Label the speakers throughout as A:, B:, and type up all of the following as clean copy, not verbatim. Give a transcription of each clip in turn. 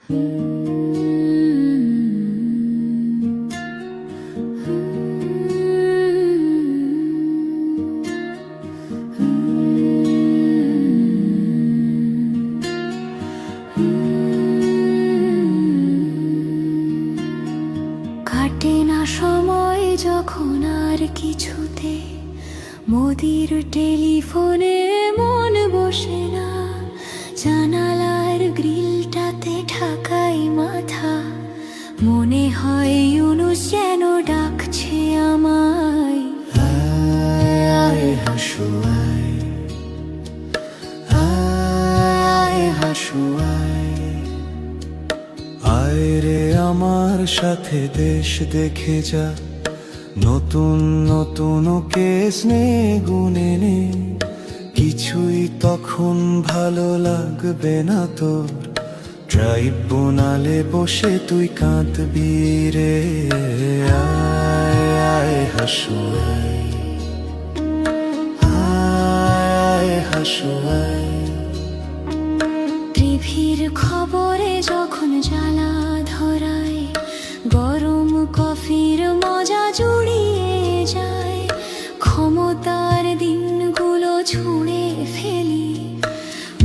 A: কাটে না সময় যখন আর কিছুতে, মোদির টেলিফোনে মন বসে না, জানালার গ্রিলটাতে ঢাকাই মাথা, মনে হয় ইউনুস যেন ডাকছে আমায়।
B: আয় আয় হাসু আয়, আয় হাসু আয়, আয় রে আমার সাথে দেশ দেখে যা, নতুন নতুন কেস নে গুনে নে, কিছুই তখন ভালো লাগবে না তোর, ট্রাইব্যুনালে বসে তুই কাঁদবি রে। আয় আয় হাসু আয়, আয় হাসু আয়,
A: টিভির খবরে যখন জ্বালা ধরায়, গরম কফির মজা জুড়িয়ে যায়, ক্ষমতার দিনগুলো ছুঁড়ে ফেলি,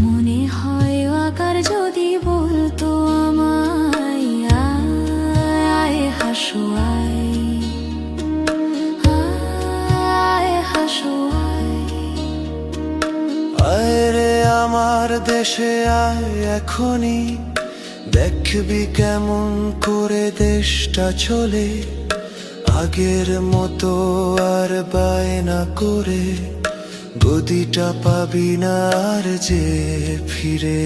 A: মনে হয় আকার যদি বলতো আমায়। আয় হাসু আয়, আয় হাসু আয়,
B: আয় রে আমার দেশে আয় এখনই, দেখবি কেমন করে দেশটা চলে, আগের মতো আর বায়না করে গদিটা পাবি না আর যে ফিরে।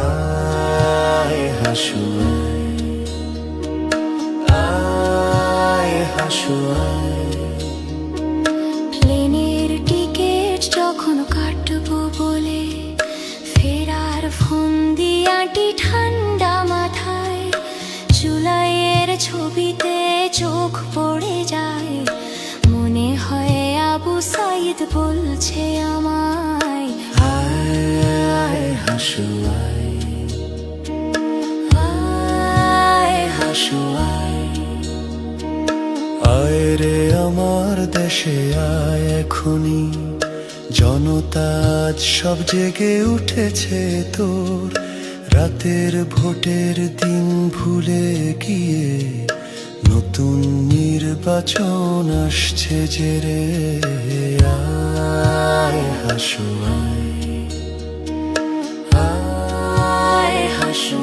B: আয় হাসু আয়, আয় হাসু আয়,
A: প্লেনের টিকিট যখন কাটবো বলে, ফেরার ফন্দিয়াটি ঠান্ডা মাথায়, জুলাইয়ের ছবিতে চোখ পড়ে যায়, মনে হয় আবু সাইদ বলছে আমায়।
B: আয় আয় হাসু আয়,
A: আয়
B: হাসু আয়, আয় রে আমার দেশে আয় এখনই, জনতা আজ সব জেগে উঠেছে তোর, রাতের ভোটের দিন ভুলে গিয়ে নতুন নির্বাচন আসছে যে রে। আয় হাসু আয়, আয় হাসু